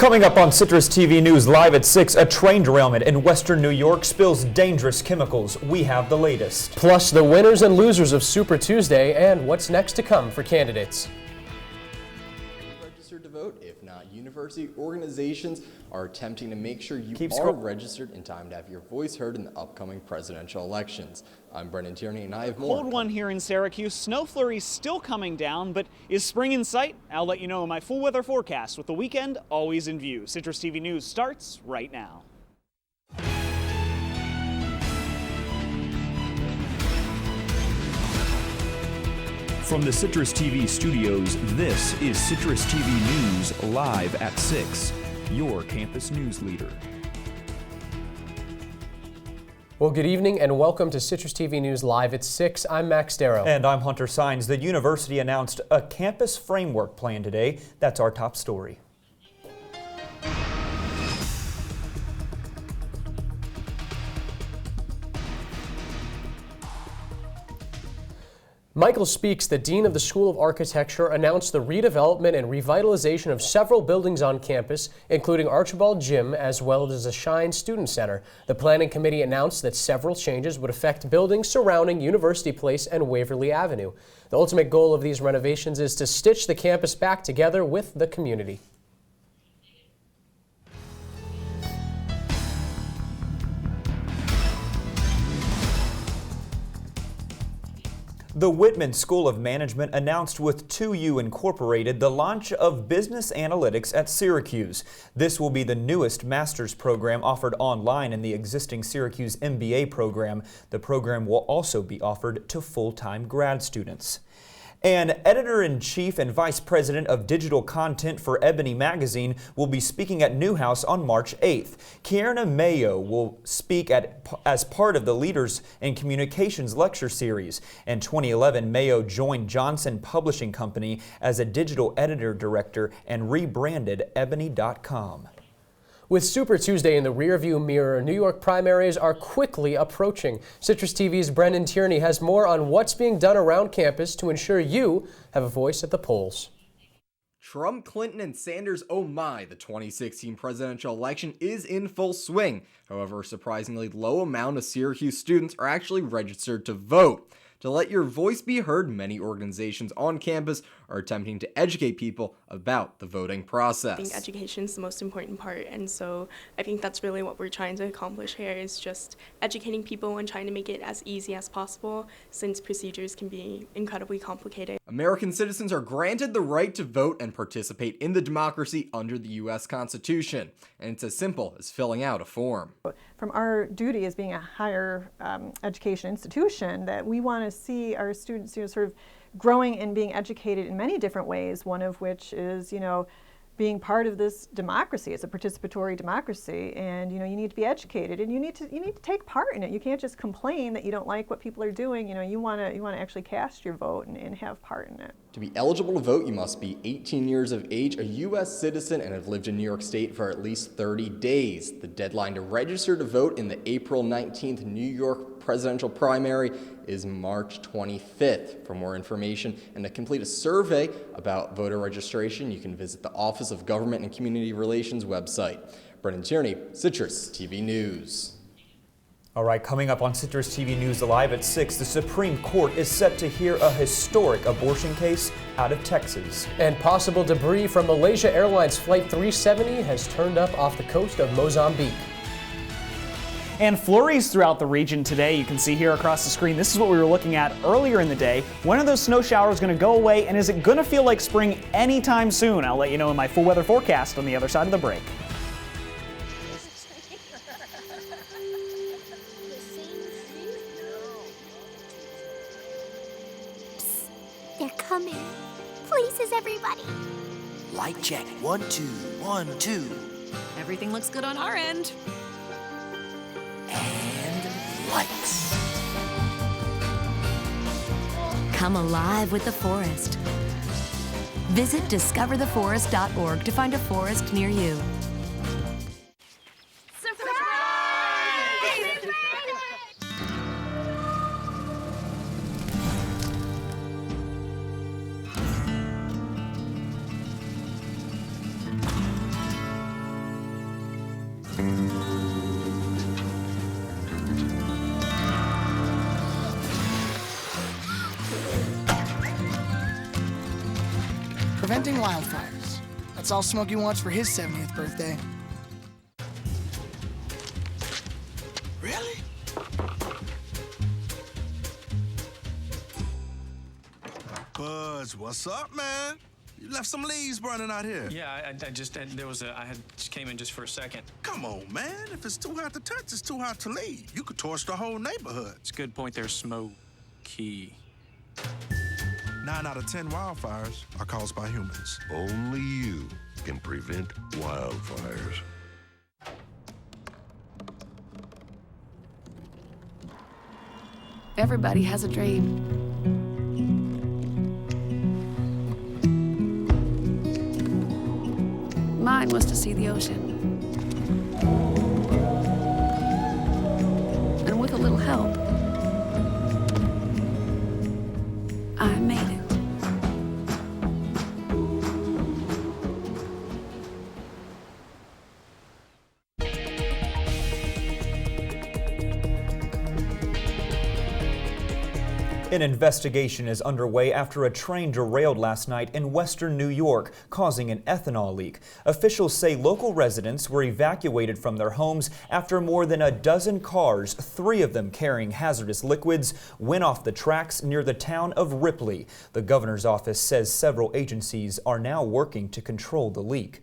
Coming up on Citrus TV News Live at 6, a train derailment in western New York spills dangerous chemicals. We have the latest. Plus, the winners and losers of Super Tuesday and what's next to come for candidates. Registered to vote. If not, university organizations are attempting to make sure you are registered in time to have your voice heard in the upcoming presidential elections. I'm Brendan Tierney, and I have more. Cold one here in Syracuse. Snow flurries still coming down, but is spring in sight? I'll let you know in my full weather forecast with the weekend always in view. Citrus TV News starts right now. From the Citrus TV studios, this is Citrus TV News Live at 6, your campus news leader. Well, good evening and welcome to Citrus TV News Live at 6. I'm Max Darrow. And I'm Hunter Sines. The university announced a campus framework plan today. That's our top story. Michael Speaks, the Dean of the School of Architecture, announced the redevelopment and revitalization of several buildings on campus, including Archibald Gym as well as the Shine Student Center. The Planning Committee announced that several changes would affect buildings surrounding University Place and Waverly Avenue. The ultimate goal of these renovations is to stitch the campus back together with the community. The Whitman School of Management announced with 2U Incorporated the launch of Business Analytics at Syracuse. This will be the newest master's program offered online in the existing Syracuse MBA program. The program will also be offered to full-time grad students. And editor-in-chief and vice president of digital content for Ebony Magazine will be speaking at Newhouse on March 8th. Kierna Mayo will speak as part of the Leaders in Communications lecture series. In 2011, Mayo joined Johnson Publishing Company as a digital editor director and rebranded Ebony.com. With Super Tuesday in the rearview mirror, New York primaries are quickly approaching. Citrus TV's Brendan Tierney has more on what's being done around campus to ensure you have a voice at the polls. Trump, Clinton, and Sanders, oh my, the 2016 presidential election is in full swing. However, a surprisingly low amount of Syracuse students are actually registered to vote. To let your voice be heard, many organizations on campus are attempting to educate people about the voting process. I think education is the most important part, and so I think that's really what we're trying to accomplish here, is just educating people and trying to make it as easy as possible, since procedures can be incredibly complicated. American citizens are granted the right to vote and participate in the democracy under the U.S. Constitution, and it's as simple as filling out a form. From our duty as being a higher education institution, that we want to see our students, sort of growing and being educated in many different ways, one of which is, being part of this democracy. It's a participatory democracy, and you need to be educated, and you need to take part in it. You can't just complain that you don't like what people are doing. You want to actually cast your vote and have part in it. To be eligible to vote, you must be 18 years of age, a U.S. citizen, and have lived in New York State for at least 30 days. The deadline to register to vote in the April 19th New York presidential primary is March 25th. For more information and to complete a survey about voter registration, you can visit the Office of Government and Community Relations website. Brendan Tierney, Citrus TV News. All right, coming up on Citrus TV News Live at 6, the Supreme Court is set to hear a historic abortion case out of Texas. And possible debris from Malaysia Airlines Flight 370 has turned up off the coast of Mozambique. And flurries throughout the region today. You can see here across the screen, this is what we were looking at earlier in the day. When are those snow showers going to go away, and is it going to feel like spring anytime soon? I'll let you know in my full weather forecast on the other side of the break. They're coming. Places, everybody. Light check. 1, 2, 1, 2. Everything looks good on our end. And lights. Come alive with the forest. Visit discovertheforest.org to find a forest near you. preventing wildfires. That's all Smokey wants for his 70th birthday. Really? Buzz, what's up, man? You left some leaves burning out here. Yeah, I just came in just for a second. Come on, man. If it's too hot to touch, it's too hot to leave. You could torch the whole neighborhood. It's a good point there, Smokey. 9 out of 10 wildfires are caused by humans. Only you can prevent wildfires. Everybody has a dream. Mine was to see the ocean. And with a little help, I made it. An investigation is underway after a train derailed last night in western New York, causing an ethanol leak. Officials say local residents were evacuated from their homes after more than a dozen cars, 3 of them carrying hazardous liquids, went off the tracks near the town of Ripley. The governor's office says several agencies are now working to control the leak.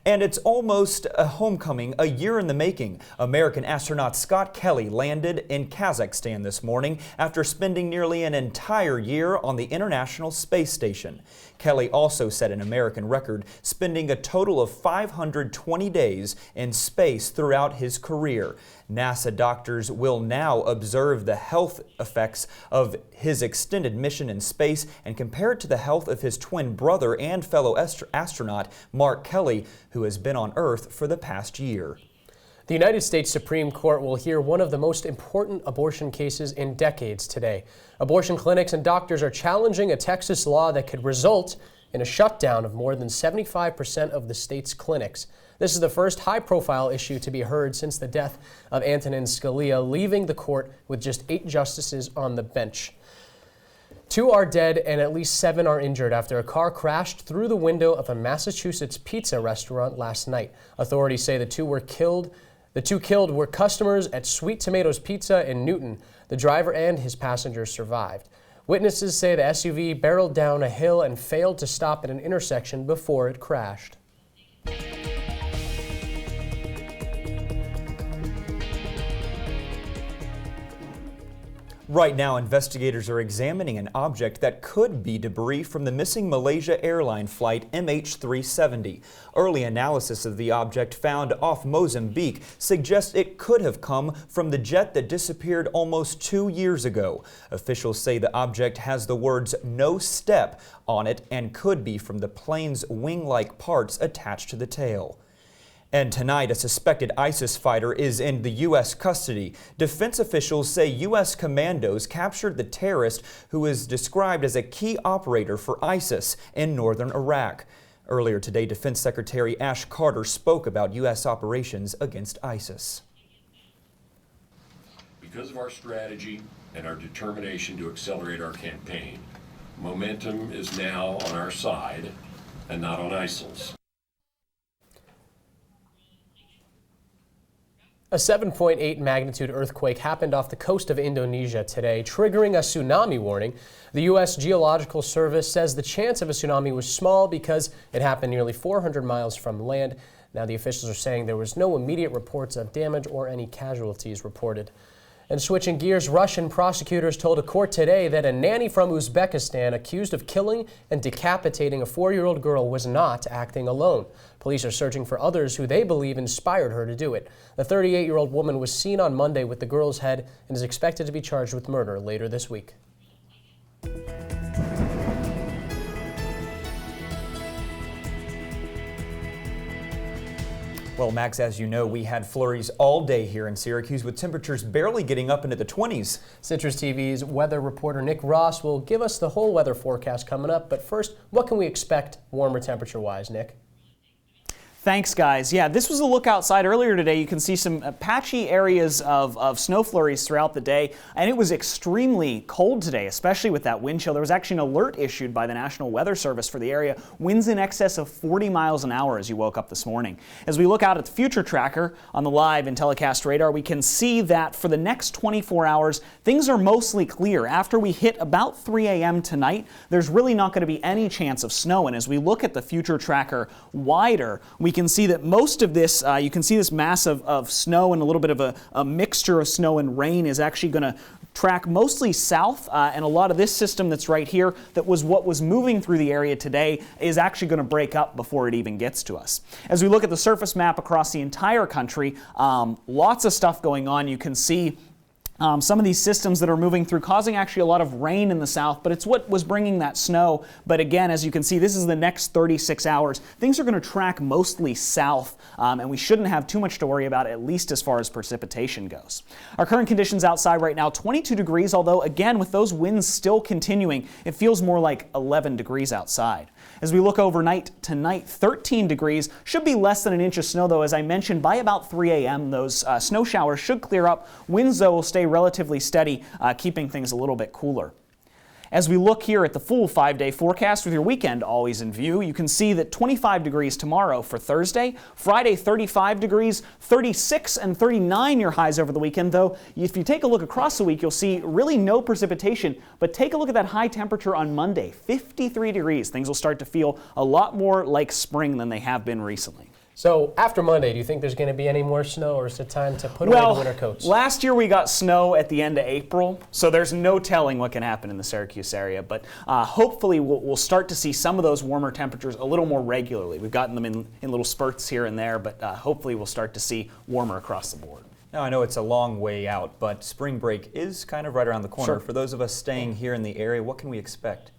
And it's almost a homecoming, a year in the making. American astronaut Scott Kelly landed in Kazakhstan this morning after spending nearly an entire year on the International Space Station. Kelly also set an American record, spending a total of 520 days in space throughout his career. NASA doctors will now observe the health effects of his extended mission in space and compare it to the health of his twin brother and fellow astronaut, Mark Kelly, who has been on Earth for the past year. The United States Supreme Court will hear one of the most important abortion cases in decades today. Abortion clinics and doctors are challenging a Texas law that could result in a shutdown of more than 75% of the state's clinics. This is the first high-profile issue to be heard since the death of Antonin Scalia, leaving the court with just 8 justices on the bench. 2 are dead and at least 7 are injured after a car crashed through the window of a Massachusetts pizza restaurant last night. Authorities say the 2 killed were customers at Sweet Tomatoes Pizza in Newton. The driver and his passengers survived. Witnesses say the SUV barreled down a hill and failed to stop at an intersection before it crashed. Right now, investigators are examining an object that could be debris from the missing Malaysia airline flight MH370. Early analysis of the object found off Mozambique suggests it could have come from the jet that disappeared almost 2 years ago. Officials say the object has the words "no step" on it and could be from the plane's wing-like parts attached to the tail. And tonight, a suspected ISIS fighter is in the U.S. custody. Defense officials say U.S. commandos captured the terrorist who is described as a key operator for ISIS in northern Iraq. Earlier today, Defense Secretary Ash Carter spoke about U.S. operations against ISIS. Because of our strategy and our determination to accelerate our campaign, momentum is now on our side and not on ISIL's. A 7.8 magnitude earthquake happened off the coast of Indonesia today, triggering a tsunami warning. The U.S. Geological Service says the chance of a tsunami was small because it happened nearly 400 miles from land. Now the officials are saying there was no immediate reports of damage or any casualties reported. And switching gears, Russian prosecutors told a court today that a nanny from Uzbekistan accused of killing and decapitating a 4-year-old girl was not acting alone. Police are searching for others who they believe inspired her to do it. The 38-year-old woman was seen on Monday with the girl's head and is expected to be charged with murder later this week. Well, Max, as you know, we had flurries all day here in Syracuse with temperatures barely getting up into the 20s. Citrus TV's weather reporter Nick Ross will give us the whole weather forecast coming up. But first, what can we expect warmer temperature-wise, Nick? Thanks, guys. Yeah, this was a look outside earlier today. You can see some patchy areas of snow flurries throughout the day, and it was extremely cold today, especially with that wind chill. There was actually an alert issued by the National Weather Service for the area. Winds in excess of 40 miles an hour as you woke up this morning. As we look out at the future tracker on the live and telecast radar, we can see that for the next 24 hours, things are mostly clear. After we hit about 3 a.m. tonight, there's really not going to be any chance of snow. And as we look at the future tracker wider, we can see that most of this, you can see this mass of snow and a little bit of a mixture of snow and rain is actually going to track mostly south, and a lot of this system that's right here that was what was moving through the area today is actually going to break up before it even gets to us. As we look at the surface map across the entire country, lots of stuff going on. You can see some of these systems that are moving through causing actually a lot of rain in the south, but it's what was bringing that snow. But again, as you can see, this is the next 36 hours. Things are going to track mostly south, and we shouldn't have too much to worry about, at least as far as precipitation goes. Our current conditions outside right now, 22 degrees, although again, with those winds still continuing, it feels more like 11 degrees outside. As we look overnight tonight, 13 degrees, should be less than an inch of snow though. As I mentioned, by about 3 a.m. those snow showers should clear up. Winds though will stay relatively steady, keeping things a little bit cooler. As we look here at the full 5-day forecast with your weekend always in view, you can see that 25 degrees tomorrow for Thursday, Friday 35 degrees, 36 and 39 your highs over the weekend, though if you take a look across the week, you'll see really no precipitation, but take a look at that high temperature on Monday, 53 degrees. Things will start to feel a lot more like spring than they have been recently. So after Monday, do you think there's going to be any more snow, or is it time to put away the winter coats? Last year we got snow at the end of April, so there's no telling what can happen in the Syracuse area. But hopefully we'll start to see some of those warmer temperatures a little more regularly. We've gotten them in little spurts here and there, but hopefully we'll start to see warmer across the board. Now, I know it's a long way out, but spring break is kind of right around the corner. Sure. For those of us staying here in the area, what can we expect?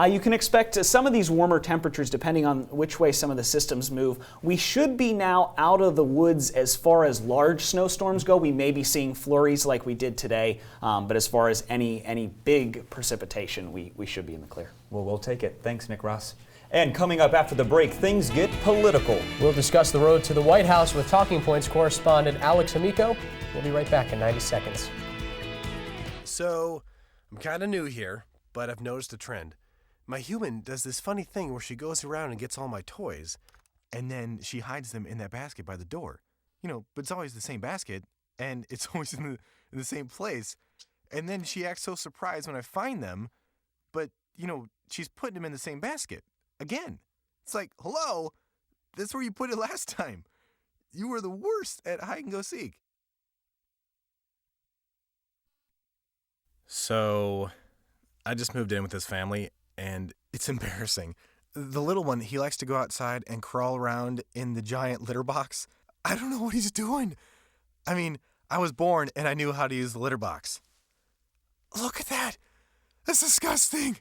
You can expect some of these warmer temperatures depending on which way some of the systems move. We should be now out of the woods as far as large snowstorms go. We may be seeing flurries like we did today, but as far as any big precipitation, we should be in the clear. Well, we'll take it. Thanks, Nick Ross. And coming up after the break, things get political. We'll discuss the road to the White House with Talking Points correspondent Alex Amico. We'll be right back in 90 seconds. So, I'm kind of new here, but I've noticed a trend. My human does this funny thing where she goes around and gets all my toys, and then she hides them in that basket by the door. You know, but it's always the same basket, and it's always in the same place. And then she acts so surprised when I find them, but, you know, she's putting them in the same basket. Again. It's like, hello, that's where you put it last time. You were the worst at hide and go seek. So, I just moved in with this family, and it's embarrassing. The little one, he likes to go outside and crawl around in the giant litter box. I don't know what he's doing. I mean, I was born and I knew how to use the litter box. Look at that. That's disgusting.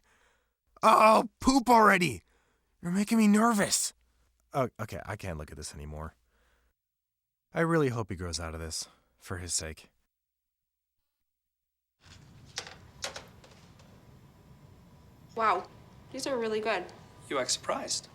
Oh, poop already. You're making me nervous. Oh, okay, I can't look at this anymore. I really hope he grows out of this, for his sake. Wow, these are really good. You act surprised.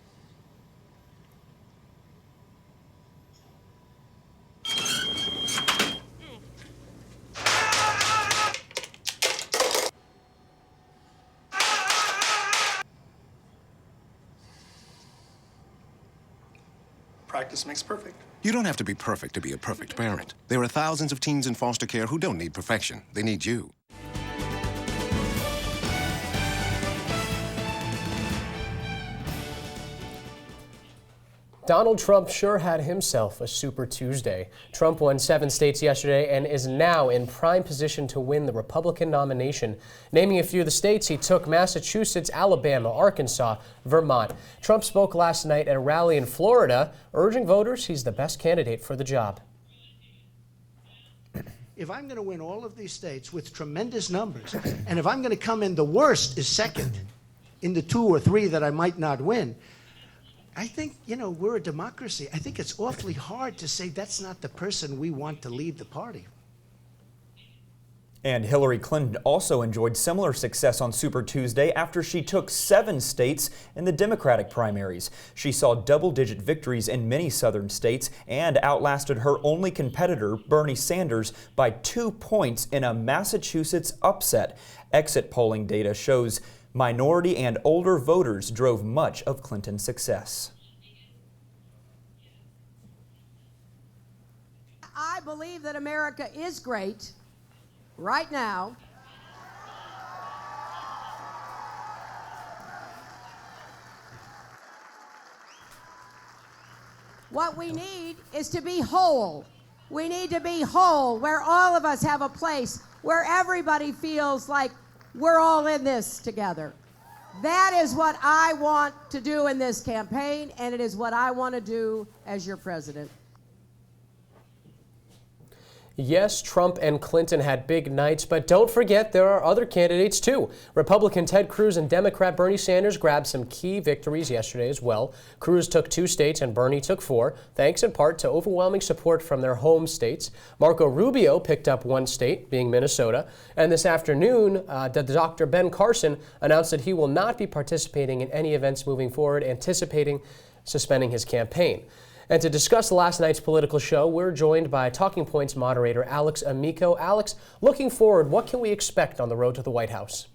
Practice makes perfect. You don't have to be perfect to be a perfect parent. There are thousands of teens in foster care who don't need perfection. They need you. Donald Trump sure had himself a Super Tuesday. Trump won 7 states yesterday and is now in prime position to win the Republican nomination. Naming a few of the states, he took Massachusetts, Alabama, Arkansas, Vermont. Trump spoke last night at a rally in Florida, urging voters he's the best candidate for the job. If I'm going to win all of these states with tremendous numbers, and if I'm going to come in, the worst is second in the 2 or 3 that I might not win, I think, you know, we're a democracy. I think it's awfully hard to say that's not the person we want to lead the party. And Hillary Clinton also enjoyed similar success on Super Tuesday after she took 7 states in the Democratic primaries. She saw double-digit victories in many southern states and outlasted her only competitor, Bernie Sanders, by 2 points in a Massachusetts upset. Exit polling data shows minority and older voters drove much of Clinton's success. I believe that America is great. Right now, what we need is to be whole. We need to be whole, where all of us have a place, where everybody feels like we're all in this together. That is what I want to do in this campaign, and it is what I want to do as your president. Yes, Trump and Clinton had big nights, but don't forget there are other candidates too. Republican Ted Cruz and Democrat Bernie Sanders grabbed some key victories yesterday as well. Cruz took 2 states and Bernie took 4, thanks in part to overwhelming support from their home states. Marco Rubio picked up 1 state, being Minnesota. And this afternoon, Dr. Ben Carson announced that he will not be participating in any events moving forward, anticipating suspending his campaign. And to discuss last night's political show, we're joined by Talking Points moderator Alex Amico. Alex, looking forward, what can we expect on the road to the White House?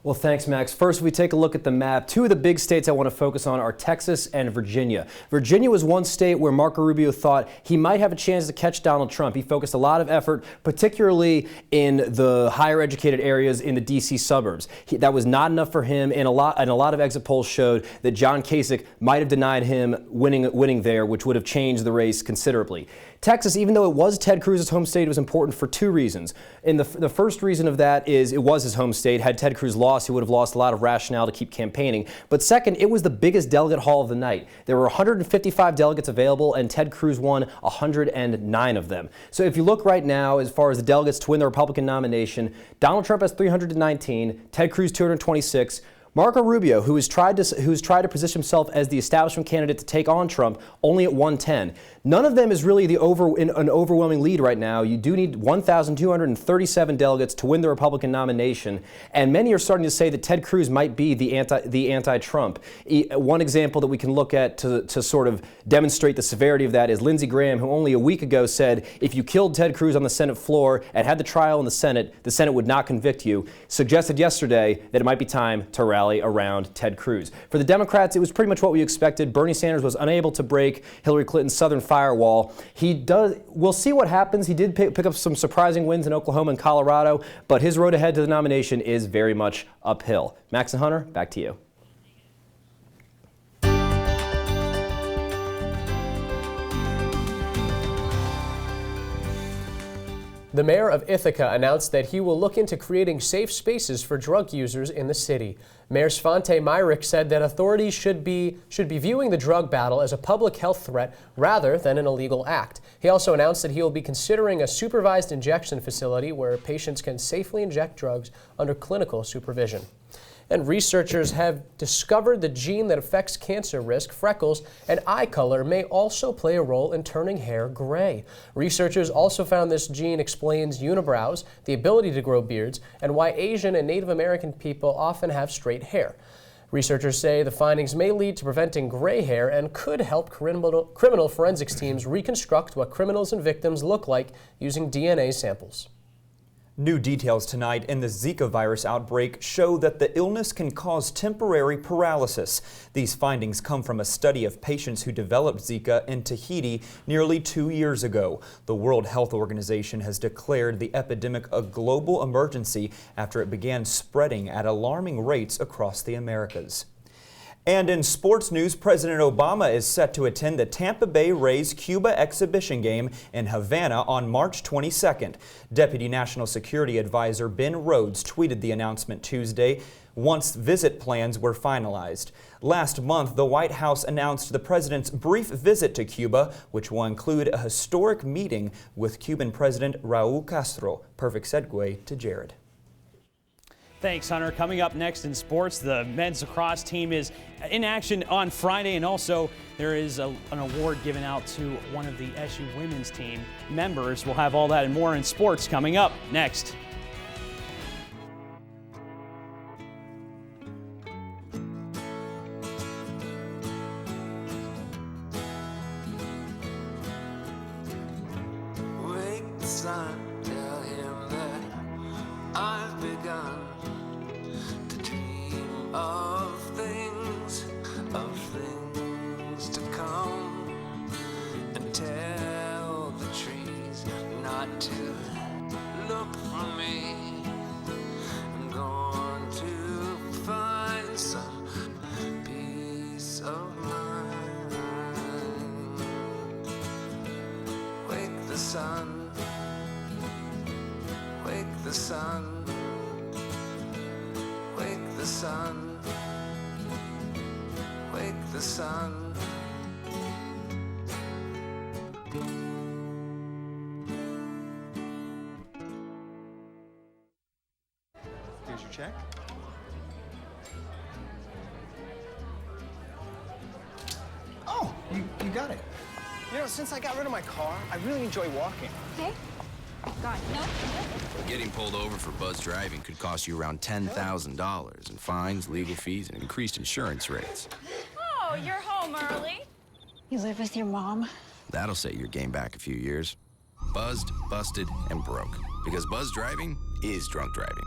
Well, thanks, Max. First, if we take a look at the map, 2 of the big states I want to focus on are Texas and Virginia. Virginia was one state where Marco Rubio thought he might have a chance to catch Donald Trump. He focused a lot of effort, particularly in the higher educated areas in the D.C. suburbs. That was not enough for him, and a lot of exit polls showed that John Kasich might have denied him winning there, which would have changed the race considerably. Texas, even though it was Ted Cruz's home state, it was important for 2 reasons. And the first reason of that is it was his home state. Had Ted Cruz lost, he would have lost a lot of rationale to keep campaigning. But second, it was the biggest delegate haul of the night. There were 155 delegates available, and Ted Cruz won 109 of them. So if you look right now, as far as the delegates to win the Republican nomination, Donald Trump has 319, Ted Cruz 226. Marco Rubio, who's tried to position himself as the establishment candidate to take on Trump, only at 110. None of them is really an overwhelming lead right now. You do need 1,237 delegates to win the Republican nomination, and many are starting to say that Ted Cruz might be the anti-Trump. One example that we can look at to sort of demonstrate the severity of that is Lindsey Graham, who only a week ago said if you killed Ted Cruz on the Senate floor and had the trial in the Senate would not convict you, suggested yesterday that it might be time to rally around Ted Cruz. For the Democrats, it was pretty much what we expected. Bernie Sanders was unable to break Hillary Clinton's southern firewall. We'll see what happens. He did pick up some surprising wins in Oklahoma and Colorado, but his road ahead to the nomination is very much uphill. Max and Hunter, back to you. The mayor of Ithaca announced that he will look into creating safe spaces for drug users in the city. Mayor Svante Myrick said that authorities should be viewing the drug battle as a public health threat rather than an illegal act. He also announced that he will be considering a supervised injection facility where patients can safely inject drugs under clinical supervision. And researchers have discovered the gene that affects cancer risk, freckles, and eye color may also play a role in turning hair gray. Researchers also found this gene explains unibrows, the ability to grow beards, and why Asian and Native American people often have straight hair. Researchers say the findings may lead to preventing gray hair and could help criminal forensics teams reconstruct what criminals and victims look like using DNA samples. New details tonight in the Zika virus outbreak show that the illness can cause temporary paralysis. These findings come from a study of patients who developed Zika in Tahiti nearly 2 years ago. The World Health Organization has declared the epidemic a global emergency after it began spreading at alarming rates across the Americas. And in sports news, President Obama is set to attend the Tampa Bay Rays Cuba exhibition game in Havana on March 22nd. Deputy National Security Advisor Ben Rhodes tweeted the announcement Tuesday once visit plans were finalized. Last month, the White House announced the president's brief visit to Cuba, which will include a historic meeting with Cuban President Raul Castro. Perfect segue to Jared. Thanks, Hunter. Coming up next in sports, the men's lacrosse team is in action on Friday, and also there is an award given out to one of the SU women's team members. We'll have all that and more in sports coming up next. peace of mind. Wake the sun, wake the sun, wake the sun, wake the sun. Here's your check. Oh, you got it. You know, since I got rid of my car, I really enjoy walking. Okay. God, no. Getting pulled over for buzz driving could cost you around $10,000 in fines, legal fees, and increased insurance rates. Oh, you're home early. You live with your mom? That'll set your game back a few years. Buzzed, busted, and broke. Because buzz driving is drunk driving.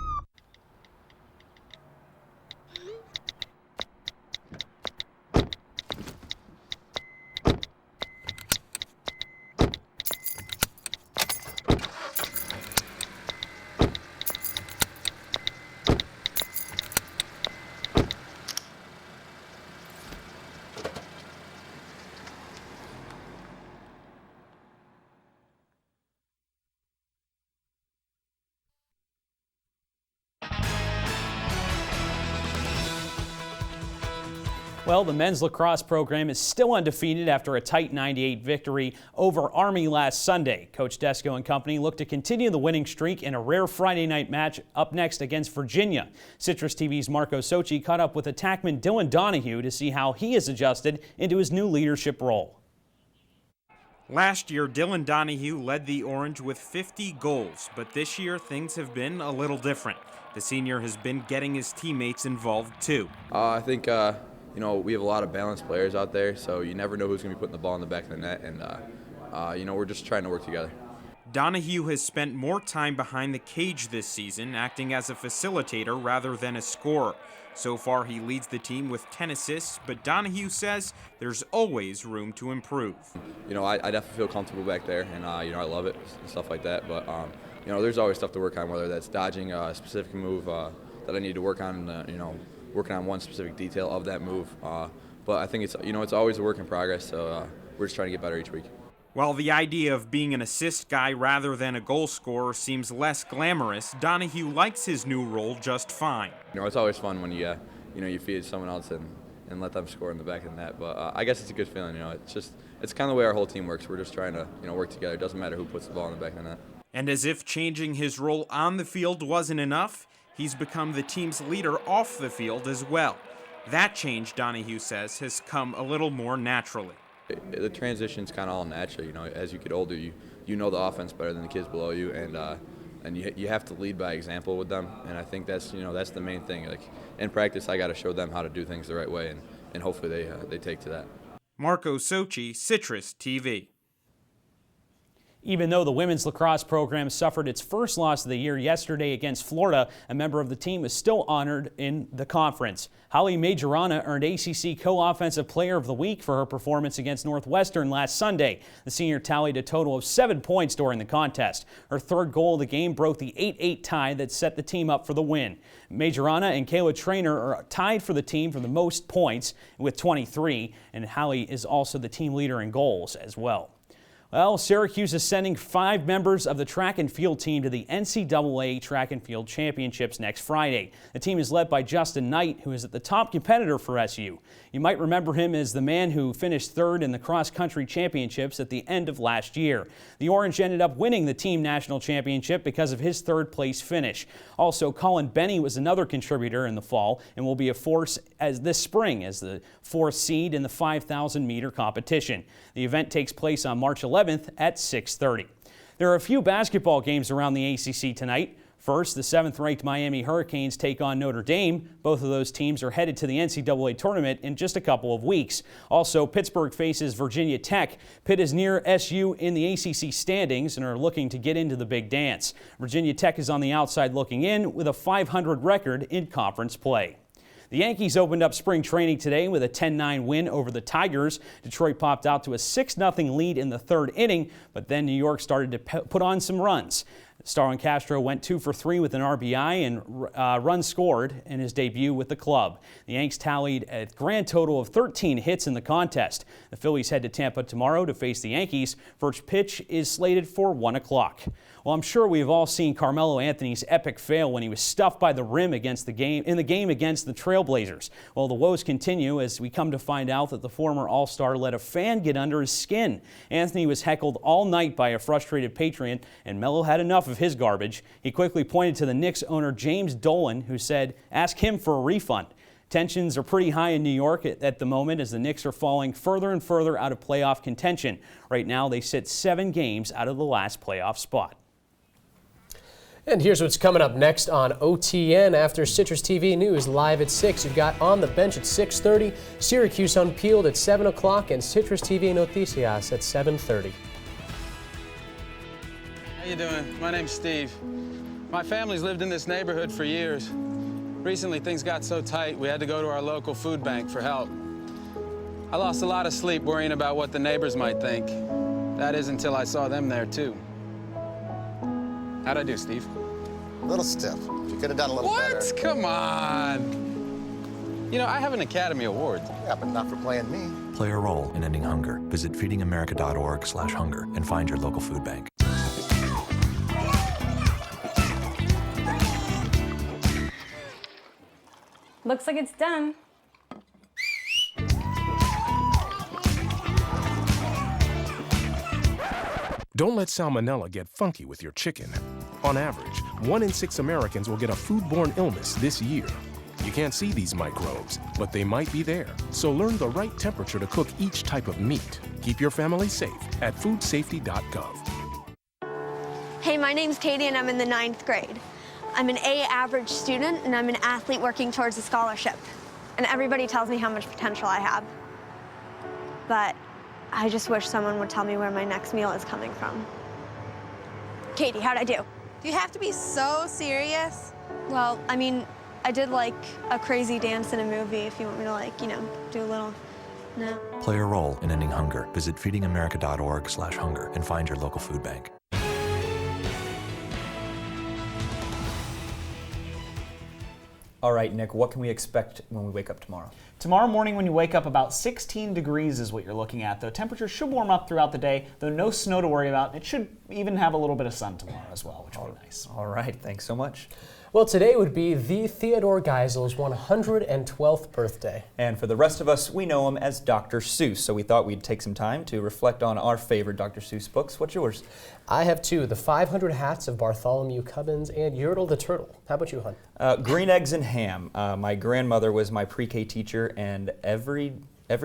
Well, the men's lacrosse program is still undefeated after a tight 98 victory over Army last Sunday. Coach Desko and company look to continue the winning streak in a rare Friday night match up next against Virginia. Citrus TV's Marco Sochi caught up with attackman Dylan Donahue to see how he has adjusted into his new leadership role. Last year, Dylan Donahue led the Orange with 50 goals, but this year things have been a little different. The senior has been getting his teammates involved too. I think you know, we have a lot of balanced players out there, so you never know who's going to be putting the ball in the back of the net, and you know, we're just trying to work together. Donahue has spent more time behind the cage this season, acting as a facilitator rather than a scorer. So far, he leads the team with 10 assists, but Donahue says there's always room to improve. You know, I definitely feel comfortable back there, and you know, I love it and stuff like that. But you know, there's always stuff to work on, whether that's dodging a specific move that I need to work on. You know, working on one specific detail of that move. But I think it's, you know, it's always a work in progress. So we're just trying to get better each week. While the idea of being an assist guy rather than a goal scorer seems less glamorous, Donahue likes his new role just fine. You know, it's always fun when you know, you feed someone else and let them score in the back of the net. But I guess it's a good feeling. You know, it's kind of the way our whole team works. We're just trying to, you know, work together. It doesn't matter who puts the ball in the back of the net. And as if changing his role on the field wasn't enough, he's become the team's leader off the field as well. That change, Donahue says, has come a little more naturally. The transition's kind of all natural. You know, as you get older, you know the offense better than the kids below you, and you have to lead by example with them. And I think that's, you know, that's the main thing. Like in practice, I got to show them how to do things the right way, and hopefully they take to that. Marco Sochi, Citrus TV. Even though the women's lacrosse program suffered its first loss of the year yesterday against Florida, a member of the team is still honored in the conference. Holly Majorana earned ACC Co-Offensive Player of the Week for her performance against Northwestern last Sunday. The senior tallied a total of 7 points during the contest. Her third goal of the game broke the 8-8 tie that set the team up for the win. Majorana and Kayla Traynor are tied for the team for the most points with 23, and Holly is also the team leader in goals as well. Well, Syracuse is sending 5 members of the track and field team to the NCAA Track and Field Championships next Friday. The team is led by Justin Knight, who is the top competitor for SU. You might remember him as the man who finished third in the cross-country championships at the end of last year. The Orange ended up winning the team national championship because of his third-place finish. Also, Colin Benny was another contributor in the fall and will be a force as this spring as the 4th seed in the 5,000-meter competition. The event takes place on March 11th at 6:30. There are a few basketball games around the ACC tonight. First, the 7th-ranked Miami Hurricanes take on Notre Dame. Both of those teams are headed to the NCAA tournament in just a couple of weeks. Also, Pittsburgh faces Virginia Tech. Pitt is near SU in the ACC standings and are looking to get into the big dance. Virginia Tech is on the outside looking in with a .500 record in conference play. The Yankees opened up spring training today with a 10-9 win over the Tigers. Detroit popped out to a 6-0 lead in the third inning, but then New York started to put on some runs. Starlin Castro went 2 for 3 with an RBI and run scored in his debut with the club. The Yanks tallied a grand total of 13 hits in the contest. The Phillies head to Tampa tomorrow to face the Yankees. First pitch is slated for 1 o'clock. Well, I'm sure we've all seen Carmelo Anthony's epic fail when he was stuffed by the rim in the game against the Trailblazers. Well, the woes continue as we come to find out that the former All-Star let a fan get under his skin. Anthony was heckled all night by a frustrated patron, and Melo had enough of his garbage. He quickly pointed to the Knicks owner James Dolan, who said, "Ask him for a refund." Tensions are pretty high in New York at the moment as the Knicks are falling further and further out of playoff contention. Right now, they sit 7 games out of the last playoff spot. And here's what's coming up next on OTN. After Citrus TV News live at 6, you've got On the Bench at 6:30, Syracuse Unpeeled at 7 o'clock, and Citrus TV Noticias at 7:30. How you doing? My name's Steve. My family's lived in this neighborhood for years. Recently, things got so tight, we had to go to our local food bank for help. I lost a lot of sleep worrying about what the neighbors might think. That is until I saw them there, too. How'd I do, Steve? A little stiff. You could have done a little better. What? Come on. You know, I have an Academy Award. Yeah, but not for playing me. Play a role in ending hunger. Visit feedingamerica.org/hunger and find your local food bank. Looks like it's done. Don't let salmonella get funky with your chicken. On average, 1 in 6 Americans will get a foodborne illness this year. You can't see these microbes, but they might be there. So learn the right temperature to cook each type of meat. Keep your family safe at foodsafety.gov. Hey, my name's Katie and I'm in the 9th grade. I'm an A average student and I'm an athlete working towards a scholarship. And everybody tells me how much potential I have. But I just wish someone would tell me where my next meal is coming from. Katie, how'd I do? Do you have to be so serious? Well, I mean, I did like a crazy dance in a movie if you want me to like, you know, do a little, no. Play a role in ending hunger. Visit feedingamerica.org/hunger and find your local food bank. All right, Nick, what can we expect when we wake up tomorrow? Tomorrow morning when you wake up, about 16 degrees is what you're looking at, though. Temperatures should warm up throughout the day, though no snow to worry about. It should even have a little bit of sun tomorrow as well, which will be nice. All right, thanks so much. Well, today would be the Theodore Geisel's 112th birthday. And for the rest of us, we know him as Dr. Seuss, so we thought we'd take some time to reflect on our favorite Dr. Seuss books. What's yours? I have 2, The 500 Hats of Bartholomew Cubbins and Yertle the Turtle. How about you, hon? Green Eggs and Ham. My grandmother was my pre-K teacher, and every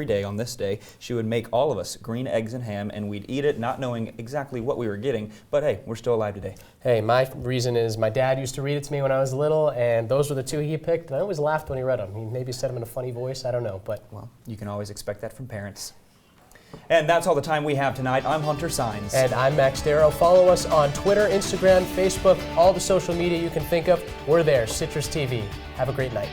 day on this day, she would make all of us green eggs and ham, and we'd eat it not knowing exactly what we were getting, but hey, we're still alive today. Hey, my reason is my dad used to read it to me when I was little, and those were the 2 he picked, and I always laughed when he read them. He maybe said them in a funny voice, I don't know, but... Well, you can always expect that from parents. And that's all the time we have tonight. I'm Hunter Sines. And I'm Max Darrow. Follow us on Twitter, Instagram, Facebook, all the social media you can think of. We're there, Citrus TV. Have a great night.